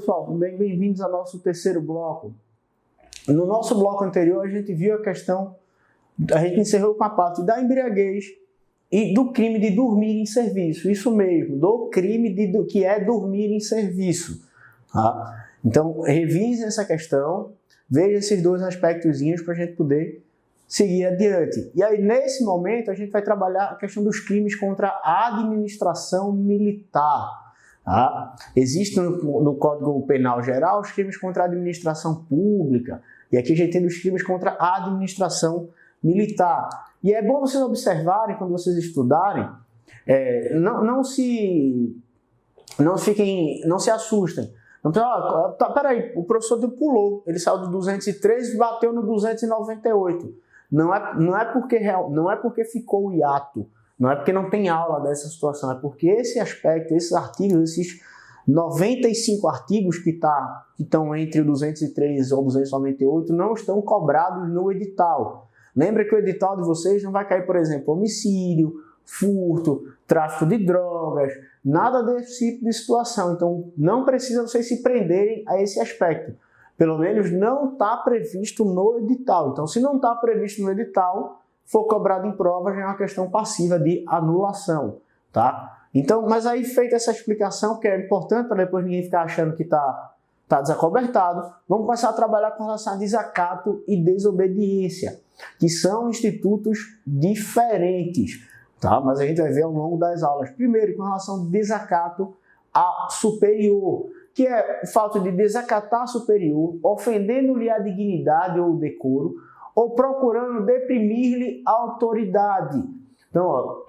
pessoal, bem-vindos ao nosso terceiro bloco. No nosso bloco anterior, a gente viu a questão, a gente encerrou com a parte da embriaguez e do crime de dormir em serviço. Isso mesmo, do crime que é dormir em serviço. Tá? Então, revise essa questão, veja esses dois aspectozinhos para a gente poder seguir adiante. E aí, nesse momento, a gente vai trabalhar a questão dos crimes contra a administração militar. Tá? Existem no Código Penal Geral os crimes contra a administração pública, e aqui a gente tem os crimes contra a administração militar. E é bom vocês observarem, quando vocês estudarem, não se assustem. Então, peraí, o professor pulou, ele saiu do 203 e bateu no 298. Não é porque ficou o hiato, não é porque não tem aula dessa situação, é porque esse aspecto, esses artigos, esses 95 artigos que estão entre o 203 ou 298 não estão cobrados no edital. Lembra que o edital de vocês não vai cair, por exemplo, homicídio, furto, tráfico de drogas, nada desse tipo de situação. Então, não precisa vocês se prenderem a esse aspecto. Pelo menos não está previsto no edital. Então, se não está previsto no edital, for cobrado em prova, já é uma questão passiva de anulação, tá? Então, mas aí, feita essa explicação, que é importante para depois ninguém ficar achando que está desacobertado, vamos começar a trabalhar com relação a desacato e desobediência, que são institutos diferentes, tá? Mas a gente vai ver ao longo das aulas. Primeiro, com relação ao desacato a superior, que é o fato de desacatar a superior, ofendendo-lhe a dignidade ou o decoro, ou procurando deprimir-lhe a autoridade. Então,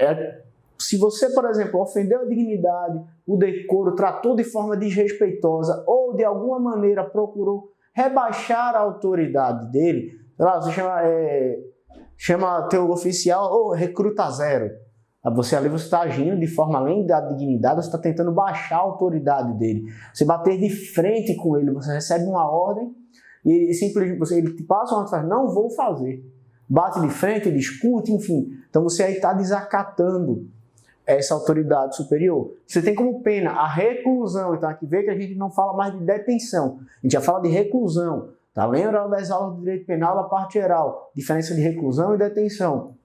se você, por exemplo, ofendeu a dignidade, o decoro, tratou de forma desrespeitosa ou de alguma maneira procurou rebaixar a autoridade dele, você chama teu oficial ou recruta zero. Você está agindo de forma além da dignidade, você está tentando baixar a autoridade dele. Você bater de frente com ele, você recebe uma ordem e simplesmente ele te passa uma ordem e fala, não vou fazer. Bate de frente, discute, enfim. Então você aí está desacatando essa autoridade superior. Você tem como pena a reclusão. Então aqui vê que a gente não fala mais de detenção, a gente já fala de reclusão. Tá? Lembra das aulas de direito penal da parte geral? Diferença de reclusão e detenção.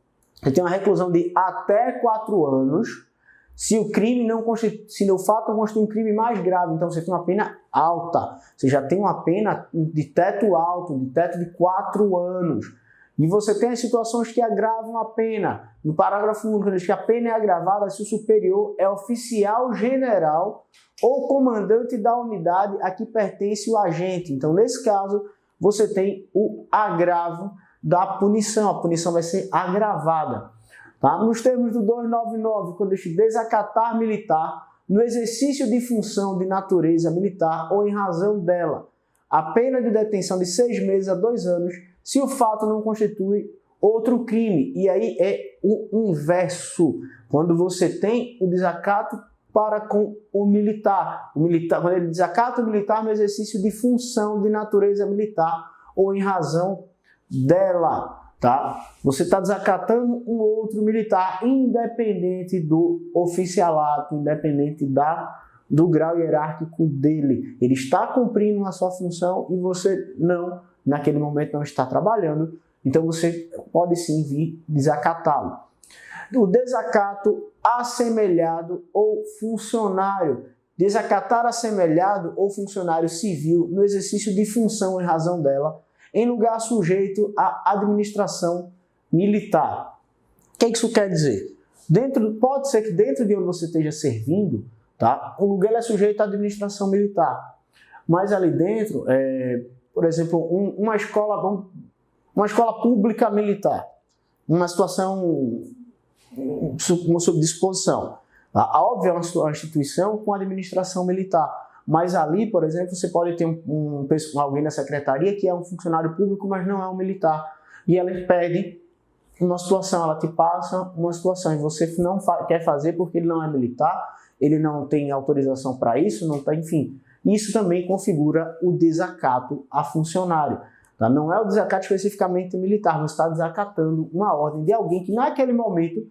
Você tem uma reclusão de até 4 anos se o fato não constitui um crime mais grave. Então você tem uma pena alta. Você já tem uma pena de teto alto, de teto de 4 anos. E você tem as situações que agravam a pena. No parágrafo único diz que a pena é agravada se o superior é oficial general ou comandante da unidade a que pertence o agente. Então, nesse caso, você tem o agravo da punição. A punição vai ser agravada. Tá? Nos termos do 299, quando diz desacatar militar no exercício de função de natureza militar ou em razão dela, a pena de detenção de 6 meses a 2 anos, se o fato não constitui outro crime. E aí é o inverso. Quando você tem o desacato para com o militar. Quando ele desacata o militar no exercício de função de natureza militar ou em razão dela. Tá? Você está desacatando um outro militar, independente do oficialato, independente do grau hierárquico dele. Ele está cumprindo a sua função e você naquele momento não está trabalhando, então você pode sim vir desacatá-lo. O desacato assemelhado ou funcionário. Desacatar assemelhado ou funcionário civil no exercício de função em razão dela, em lugar sujeito à administração militar. O que isso quer dizer? Pode ser que dentro de onde você esteja servindo, tá, o lugar é sujeito à administração militar. Mas ali dentro, por exemplo, uma escola pública militar, uma situação, uma subdisposição. Óbvio, é uma instituição com administração militar. Mas ali, por exemplo, você pode ter alguém na secretaria que é um funcionário público, mas não é um militar. E ela pede uma situação, ela te passa uma situação e você não quer fazer porque ele não é militar, ele não tem autorização para isso, não tem, enfim. Isso também configura o desacato a funcionário. Tá? Não é o desacato especificamente militar, mas está desacatando uma ordem de alguém que naquele momento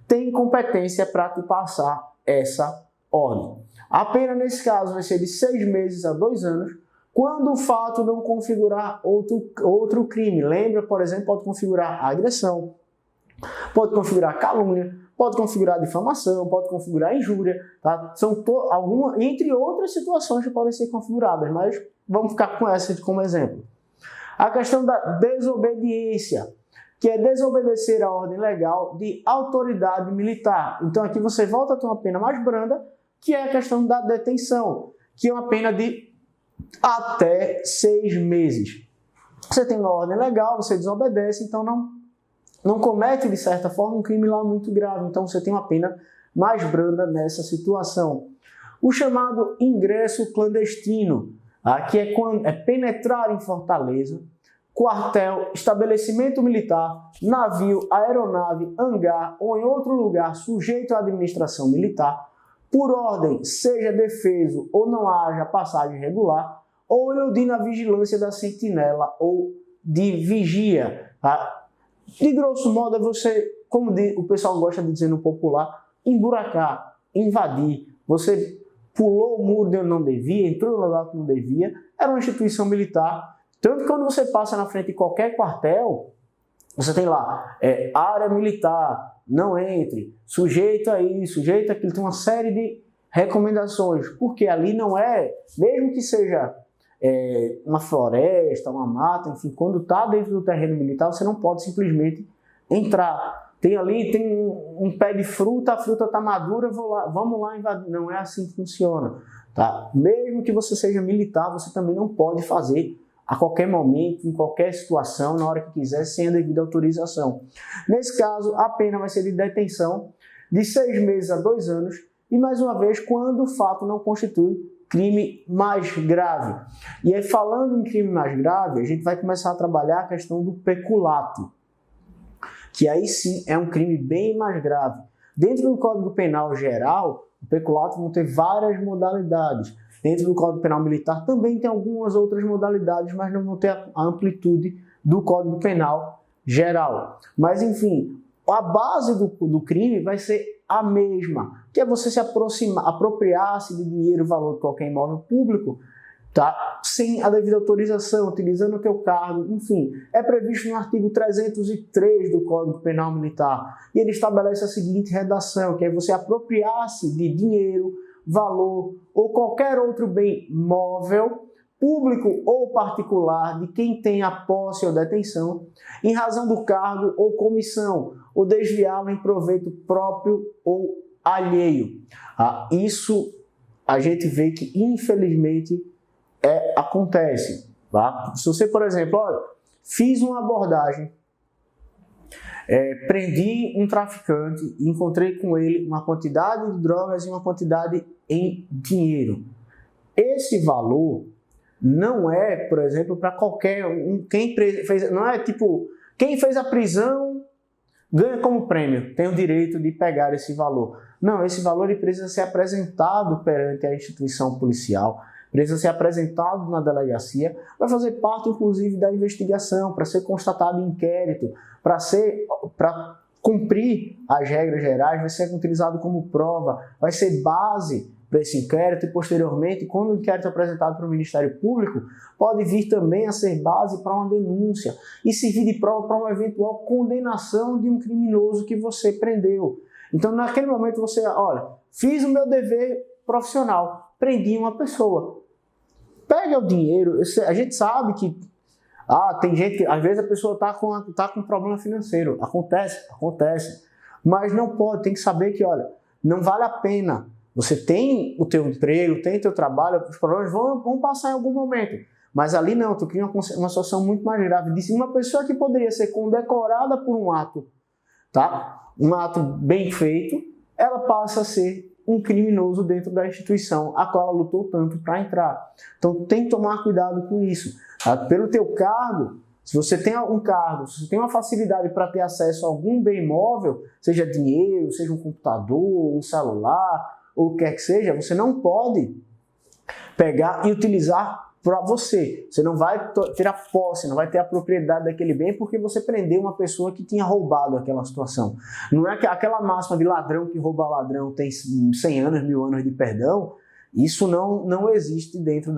tem competência para te passar essa ordem. A pena nesse caso vai ser de 6 meses a 2 anos, quando o fato não configurar outro crime. Lembra, por exemplo, pode configurar agressão, pode configurar calúnia, pode configurar difamação, pode configurar injúria, tá? São entre outras situações que podem ser configuradas, mas vamos ficar com essa como exemplo. A questão da desobediência, que é desobedecer a ordem legal de autoridade militar. Então aqui você volta a ter uma pena mais branda, que é a questão da detenção, que é uma pena de até 6 meses. Você tem uma ordem legal, você desobedece, então não comete, de certa forma, um crime lá muito grave. Então você tem uma pena mais branda nessa situação. O chamado ingresso clandestino, que é penetrar em fortaleza, quartel, estabelecimento militar, navio, aeronave, hangar ou em outro lugar sujeito à administração militar, por ordem, seja defeso ou não haja passagem regular, ou iludindo a vigilância da sentinela ou de vigia. Tá? De grosso modo, é você, como o pessoal gosta de dizer no popular, emburacar, invadir. Você pulou o muro de onde não devia, entrou no lugar que não devia, era uma instituição militar. Tanto que quando você passa na frente de qualquer quartel, você tem lá, área militar, não entre, sujeito a isso, sujeito a aquilo, tem uma série de recomendações, porque ali não é, mesmo que seja uma floresta, uma mata, enfim, quando está dentro do terreno militar, você não pode simplesmente entrar. Tem um pé de fruta, a fruta está madura, vamos lá invadir. Não é assim que funciona. Tá? Mesmo que você seja militar, você também não pode fazer a qualquer momento, em qualquer situação, na hora que quiser, sem a devida autorização. Nesse caso, a pena vai ser de detenção de 6 meses a 2 anos e, mais uma vez, quando o fato não constitui crime mais grave. E aí, falando em crime mais grave, a gente vai começar a trabalhar a questão do peculato, que aí sim é um crime bem mais grave. Dentro do Código Penal geral, o peculato vão ter várias modalidades. Dentro do Código Penal Militar também tem algumas outras modalidades, mas não vão ter a amplitude do Código Penal geral. Mas, enfim, a base do crime vai ser a mesma, que é você se apropriar-se de dinheiro, valor de qualquer imóvel público, tá? Sem a devida autorização, utilizando o teu cargo, enfim. É previsto no artigo 303 do Código Penal Militar. E ele estabelece a seguinte redação, que é você apropriar-se de dinheiro, valor ou qualquer outro bem móvel, público ou particular, de quem tem a posse ou detenção, em razão do cargo ou comissão, ou desviá-lo em proveito próprio ou alheio. Isso a gente vê que, infelizmente, acontece. Tá? Se você, por exemplo, olha, fiz uma abordagem, prendi um traficante e encontrei com ele uma quantidade de drogas e uma quantidade em dinheiro. Esse valor não é, por exemplo, para qualquer um. Não é tipo, quem fez a prisão ganha como prêmio, tem o direito de pegar esse valor. Não, esse valor ele precisa ser apresentado perante a instituição policial, precisa ser apresentado na delegacia, vai fazer parte, inclusive, da investigação, para ser constatado em inquérito, para cumprir as regras gerais, vai ser utilizado como prova, vai ser base para esse inquérito e, posteriormente, quando o inquérito é apresentado para o Ministério Público, pode vir também a ser base para uma denúncia e servir de prova para uma eventual condenação de um criminoso que você prendeu. Então, naquele momento, você, olha, fiz o meu dever profissional, prendi uma pessoa. Pega o dinheiro, a gente sabe que tem gente, às vezes a pessoa está com problema financeiro, acontece, mas não pode, tem que saber que, olha, não vale a pena. Você tem o teu emprego, tem o teu trabalho, os problemas vão passar em algum momento. Mas ali não, tu cria uma situação muito mais grave. De uma pessoa que poderia ser condecorada por um ato, tá? Um ato bem feito, ela passa a ser um criminoso dentro da instituição a qual ela lutou tanto para entrar. Então tem que tomar cuidado com isso. Tá? Pelo teu cargo, se você tem um cargo, se você tem uma facilidade para ter acesso a algum bem móvel, seja dinheiro, seja um computador, um celular, ou o que quer que seja, você não pode pegar e utilizar para você. Você não vai ter a posse, não vai ter a propriedade daquele bem porque você prendeu uma pessoa que tinha roubado aquela situação. Não é aquela máxima de ladrão que rouba ladrão tem 100 anos, 1000 anos de perdão, Isso não existe dentro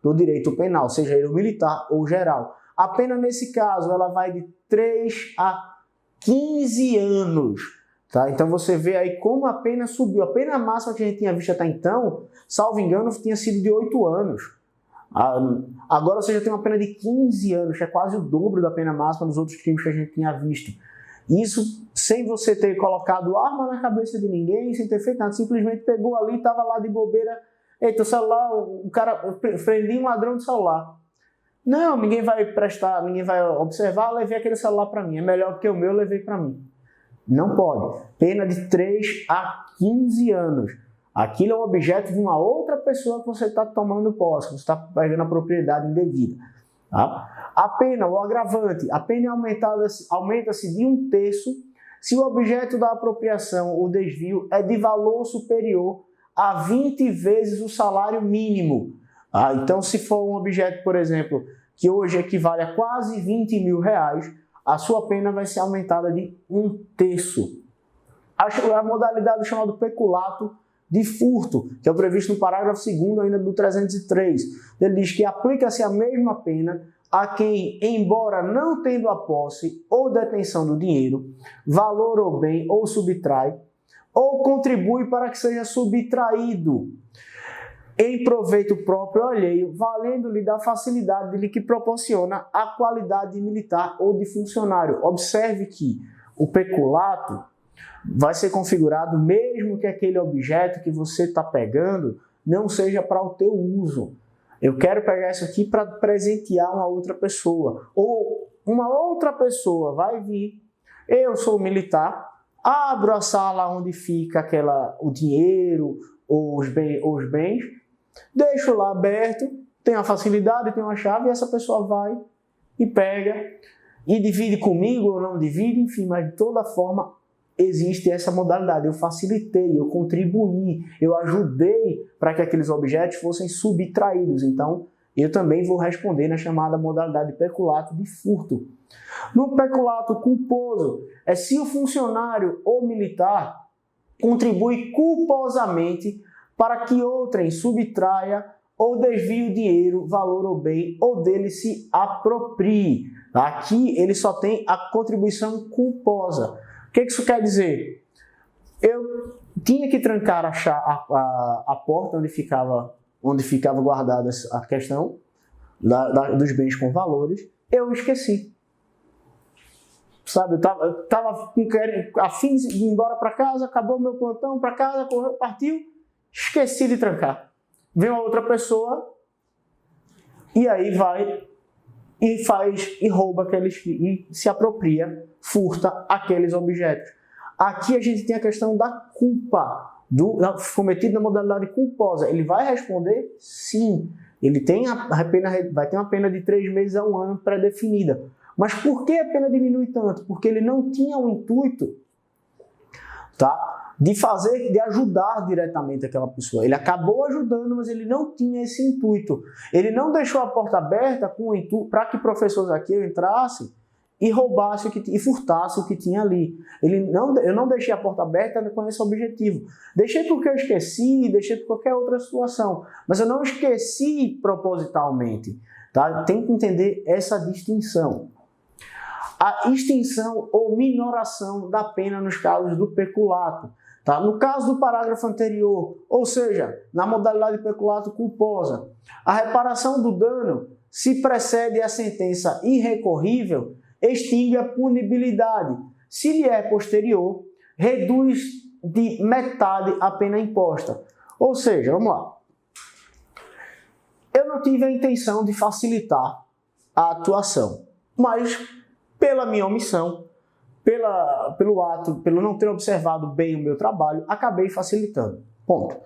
do direito penal, seja ele militar ou geral. A pena, nesse caso, ela vai de 3 a 15 anos. Tá? Então você vê aí como a pena subiu. A pena máxima que a gente tinha visto até então, salvo engano, tinha sido de 8 anos. Agora você já tem uma pena de 15 anos, que é quase o dobro da pena máxima dos outros crimes que a gente tinha visto. Isso sem você ter colocado arma na cabeça de ninguém, sem ter feito nada. Simplesmente pegou ali, estava lá de bobeira. Eita, o celular, o cara, prendi um ladrão de celular. Não, ninguém vai prestar, ninguém vai observar, levei aquele celular para mim. É melhor do que o meu, levei para mim. Não pode. Pena de 3 a 15 anos. Aquilo é um objeto de uma outra pessoa que você está tomando posse, você está pegando a propriedade indevida. Tá? A pena, o agravante, a pena aumenta-se de 1/3 se o objeto da apropriação ou desvio é de valor superior a 20 vezes o salário mínimo. Então, se for um objeto, por exemplo, que hoje equivale a quase 20 mil reais, a sua pena vai ser aumentada de 1/3. A modalidade chamada peculato de furto, que é previsto no parágrafo 2º ainda do 303. Ele diz que aplica-se a mesma pena a quem, embora não tendo a posse ou detenção do dinheiro, valor ou bem, ou subtrai, ou contribui para que seja subtraído em proveito próprio ou alheio, valendo-lhe da facilidade de lhe que proporciona a qualidade de militar ou de funcionário. Observe que o peculato vai ser configurado mesmo que aquele objeto que você está pegando não seja para o teu uso. Eu quero pegar isso aqui para presentear uma outra pessoa. Ou uma outra pessoa vai vir, eu sou militar, abro a sala onde fica o dinheiro ou os bens, deixo lá aberto, tem a facilidade, tem uma chave, e essa pessoa vai e pega e divide comigo ou não divide, enfim, mas de toda forma existe essa modalidade. Eu facilitei, eu contribuí, eu ajudei para que aqueles objetos fossem subtraídos. Então, eu também vou responder na chamada modalidade de peculato de furto. No peculato culposo, é se o funcionário ou militar contribui culposamente para que outrem subtraia ou desvie o dinheiro, valor ou bem, ou dele se aproprie. Aqui ele só tem a contribuição culposa. O que isso quer dizer? Eu tinha que trancar a porta onde ficava guardada a questão dos bens com valores, eu esqueci. Sabe, eu estava a fim de ir embora para casa, acabou o meu plantão, para casa, correu, partiu, esqueci de trancar. Vem uma outra pessoa e aí vai e faz e rouba e se apropria, furta aqueles objetos. Aqui a gente tem a questão da culpa, cometido na modalidade culposa. Ele vai responder sim. Ele vai ter uma pena de 3 meses a 1 ano pré-definida. Mas por que a pena diminui tanto? Porque ele não tinha o intuito, de ajudar diretamente aquela pessoa. Ele acabou ajudando, mas ele não tinha esse intuito. Ele não deixou a porta aberta para que professores aqui entrassem e roubassem e furtassem o que tinha ali. Eu não deixei a porta aberta com esse objetivo. Deixei porque eu esqueci, deixei por qualquer outra situação. Mas eu não esqueci propositalmente. Tá? Tem que entender essa distinção. A extinção ou minoração da pena nos casos do peculato. Tá? No caso do parágrafo anterior, ou seja, na modalidade de peculato culposa, a reparação do dano, se precede a sentença irrecorrível, extingue a punibilidade. Se lhe é posterior, reduz de metade a pena imposta. Ou seja, vamos lá. Eu não tive a intenção de facilitar a atuação, mas pela minha omissão, pelo ato, pelo não ter observado bem o meu trabalho, acabei facilitando. Ponto.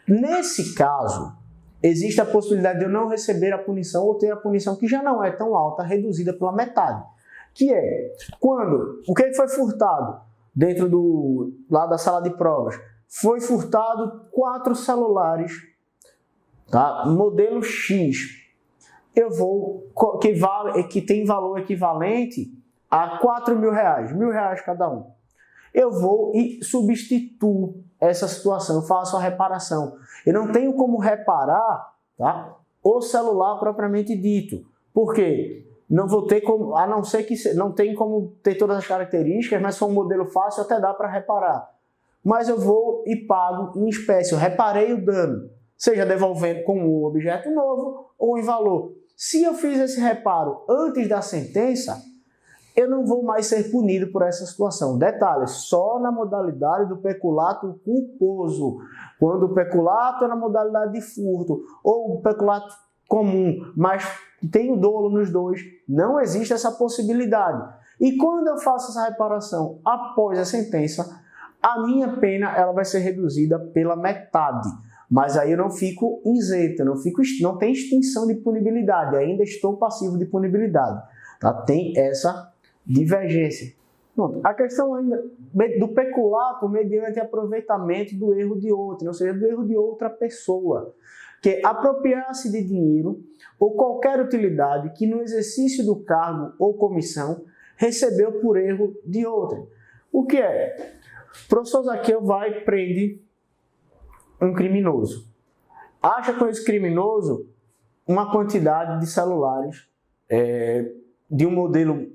Nesse caso, existe a possibilidade de eu não receber a punição ou ter a punição que já não é tão alta, reduzida pela metade. Que é quando o que foi furtado dentro lá da sala de provas? Foi furtado 4 celulares, tá? Modelo X. Que tem valor equivalente a 4 mil reais, R$1.000 cada um. eu vou e substituo essa situação, eu faço a reparação. Eu não tenho como reparar, tá, o celular propriamente dito. Por quê? Não vou ter como, a não ser que não tem como ter todas as características, mas se for um modelo fácil até dá para reparar. Mas eu vou e pago em espécie, eu reparei o dano, seja devolvendo com um objeto novo ou em valor. Se eu fiz esse reparo antes da sentença, eu não vou mais ser punido por essa situação. Detalhe, só na modalidade do peculato culposo. Quando o peculato é na modalidade de furto ou o peculato comum, mas tem o dolo nos dois, não existe essa possibilidade. E quando eu faço essa reparação após a sentença, a minha pena ela vai ser reduzida pela metade. Mas aí eu não fico isento, não tem extinção de punibilidade, ainda estou passivo de punibilidade. Tá? Tem essa divergência. Pronto. A questão ainda do peculato mediante aproveitamento do erro de outrem, ou seja, do erro de outra pessoa, que é apropriar-se de dinheiro ou qualquer utilidade que no exercício do cargo ou comissão recebeu por erro de outrem. O que é? O professor Zaqueu vai e prende um criminoso. Acha com esse criminoso uma quantidade de celulares de um modelo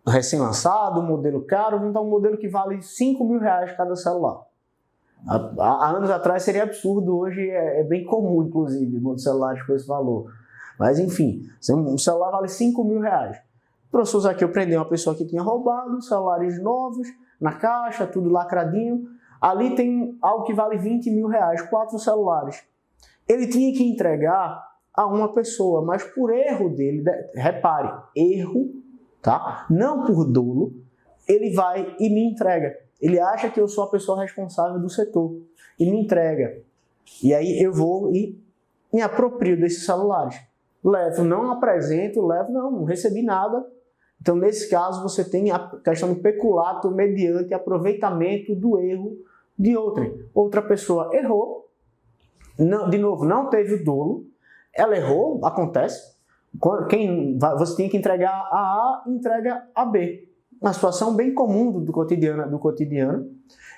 recém-lançado, um modelo caro, então um modelo que vale R$5.000 cada celular. Há anos atrás seria absurdo, hoje é bem comum, inclusive, celulares com esse valor. Mas enfim, um celular vale R$5.000. O professor Zaqueu prendeu uma pessoa que tinha roubado celulares novos, na caixa, tudo lacradinho. Ali tem algo que vale R$20.000, 4 celulares. Ele tinha que entregar a uma pessoa, mas por erro dele, repare, erro, tá? Não por dolo, ele vai e me entrega. Ele acha que eu sou a pessoa responsável do setor e me entrega. E aí eu vou e me aproprio desses celulares. Levo, não apresento, não recebi nada. Então, nesse caso, você tem a questão do peculato mediante aproveitamento do erro de outrem. Outra pessoa errou, de novo, não teve o dolo, ela errou, acontece. Você tem que entregar a entrega a B. Uma situação bem comum do cotidiano.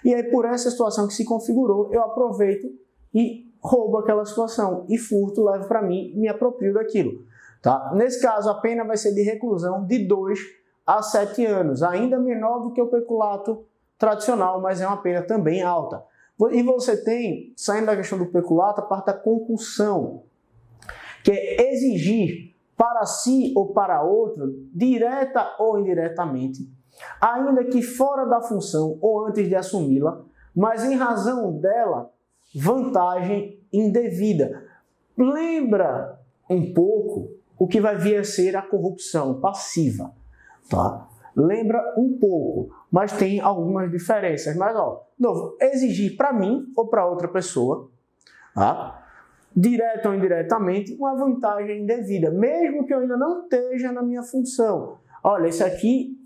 E aí, por essa situação que se configurou, eu aproveito e roubo aquela situação. E furto, levo para mim e me aproprio daquilo. Tá? Nesse caso, a pena vai ser de reclusão de 2 a 7 anos. Ainda menor do que o peculato tradicional, mas é uma pena também alta. E você tem, saindo da questão do peculato, a parte da concussão, que é exigir para si ou para outro, direta ou indiretamente, ainda que fora da função ou antes de assumi-la, mas em razão dela, vantagem indevida. Lembra um pouco o que vai vir a ser a corrupção passiva, tá? Lembra um pouco, mas tem algumas diferenças. Mas, novo, exigir para mim ou para outra pessoa, tá? Direta ou indiretamente, uma vantagem indevida, mesmo que eu ainda não esteja na minha função. Olha, esse aqui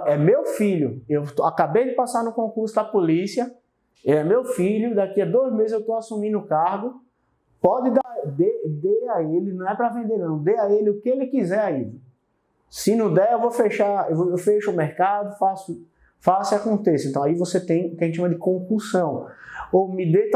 é meu filho, eu acabei de passar no concurso da polícia, é meu filho, daqui a 2 meses eu estou assumindo o cargo, pode dar, dê a ele, não é para vender não, dê a ele o que ele quiser a ele. Se não der, eu vou fechar, eu fecho o mercado, faço e aconteça. Então aí você tem o que a gente chama de compulsão. Ou me dê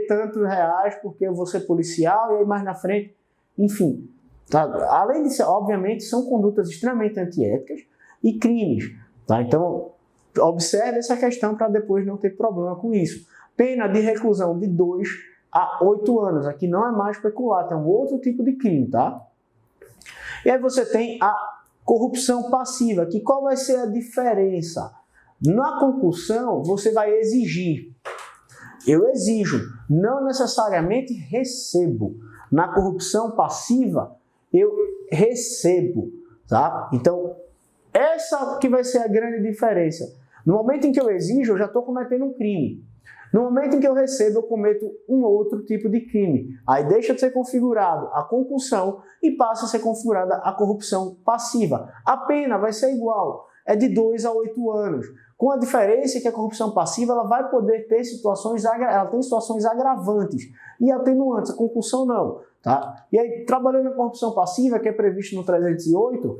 tantos reais porque eu vou ser policial e aí mais na frente, enfim. Tá? Além disso, obviamente, são condutas extremamente antiéticas e crimes. Tá? Então, observe essa questão para depois não ter problema com isso. Pena de reclusão de 2 a 8 anos. Aqui não é mais peculato, é um outro tipo de crime, tá? E aí você tem a corrupção passiva, que qual vai ser a diferença? Na concussão, você vai exigir. Eu exijo, não necessariamente recebo. Na corrupção passiva, eu recebo, tá? Então, essa que vai ser a grande diferença. No momento em que eu exijo, eu já estou cometendo um crime. No momento em que eu recebo, eu cometo um outro tipo de crime. Aí deixa de ser configurado a concussão e passa a ser configurada a corrupção passiva. A pena vai ser igual, é de 2 a 8 anos. Com a diferença que a corrupção passiva ela vai poder ter situações agravantes e atenuantes. A concussão não. Tá? E aí, trabalhando na corrupção passiva, que é previsto no 308,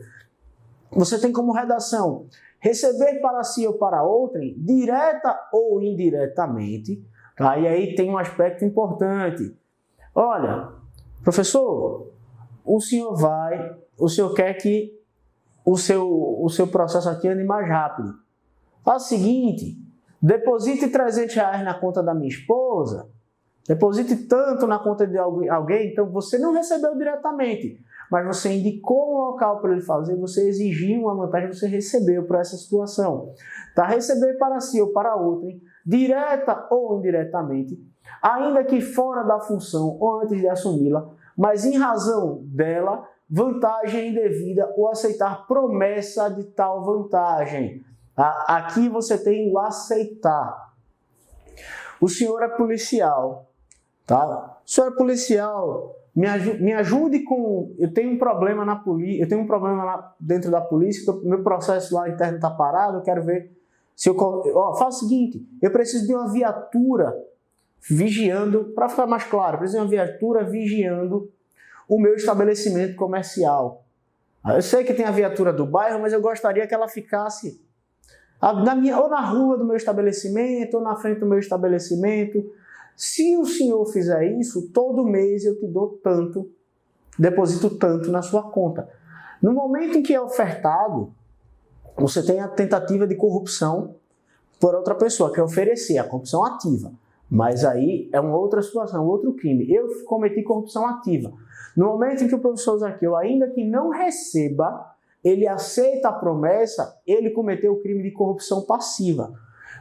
você tem como redação receber para si ou para outrem, direta ou indiretamente, tá? E aí tem um aspecto importante. Olha, professor, o senhor quer que o seu processo aqui ande mais rápido. Faz o seguinte, deposite R$300 na conta da minha esposa, deposite tanto na conta de alguém, então você não recebeu diretamente, mas você indicou um local para ele fazer, você exigiu uma vantagem, você recebeu por essa situação. Tá? Receber para si ou para outrem, direta ou indiretamente, ainda que fora da função ou antes de assumi-la, mas em razão dela, vantagem indevida ou aceitar promessa de tal vantagem. Aqui você tem o aceitar. O senhor é policial, tá? O senhor é policial, me ajude com... Eu tenho um problema na polícia, eu tenho um problema dentro da polícia, meu processo lá interno está parado, eu quero ver se eu... faz o seguinte, eu preciso de uma viatura vigiando, para ficar mais claro, preciso de uma viatura vigiando o meu estabelecimento comercial. Eu sei que tem a viatura do bairro, mas eu gostaria que ela ficasse ou na rua do meu estabelecimento, ou na frente do meu estabelecimento. Se o senhor fizer isso, todo mês eu te dou tanto, deposito tanto na sua conta. No momento em que é ofertado, você tem a tentativa de corrupção por outra pessoa, que é oferecer a corrupção ativa. Mas aí é uma outra situação, outro crime. Eu cometi corrupção ativa. No momento em que o professor Zaqueu, ainda que não receba, ele aceita a promessa, ele cometeu o crime de corrupção passiva.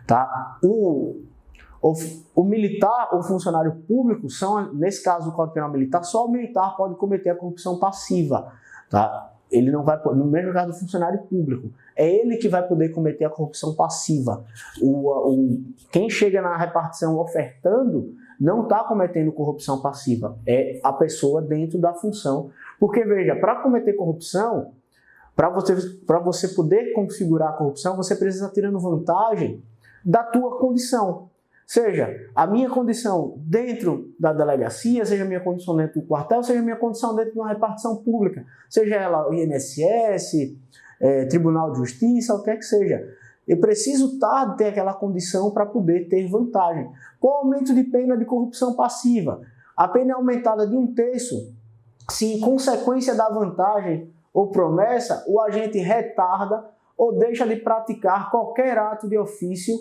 Tá? O militar ou funcionário público, nesse caso do Código Penal Militar, só o militar pode cometer a corrupção passiva. Tá? Ele não vai, no mesmo caso do funcionário público, é ele que vai poder cometer a corrupção passiva. Quem chega na repartição ofertando não está cometendo corrupção passiva, é a pessoa dentro da função. Porque, veja, para cometer corrupção, para você poder configurar a corrupção, você precisa estar tirando vantagem da tua condição. Seja a minha condição dentro da delegacia, seja a minha condição dentro do quartel, seja a minha condição dentro de uma repartição pública, seja ela o INSS, Tribunal de Justiça, o que é que seja. Eu preciso ter aquela condição para poder ter vantagem. Qual o aumento de pena de corrupção passiva? A pena é aumentada de 1/3 se, em consequência da vantagem ou promessa, o agente retarda ou deixa de praticar qualquer ato de ofício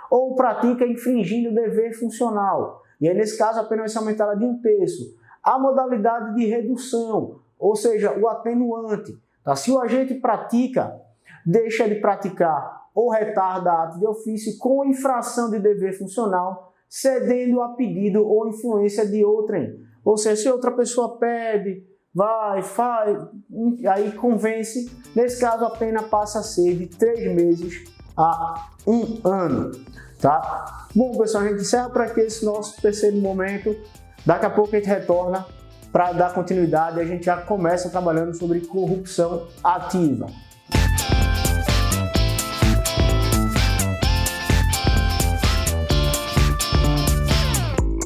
ou pratica infringindo o dever funcional. E aí, nesse caso, a pena vai ser aumentada de 1/3. A modalidade de redução, ou seja, o atenuante. Tá? Se o agente deixa de praticar ou retarda ato de ofício com infração de dever funcional, cedendo a pedido ou influência de outrem. Ou seja, se outra pessoa pede, vai, faz, aí convence, nesse caso a pena passa a ser de 3 meses a 1 ano. Tá? Bom, pessoal, a gente encerra por aqui esse nosso terceiro momento. Daqui a pouco a gente retorna para dar continuidade e a gente já começa trabalhando sobre corrupção ativa.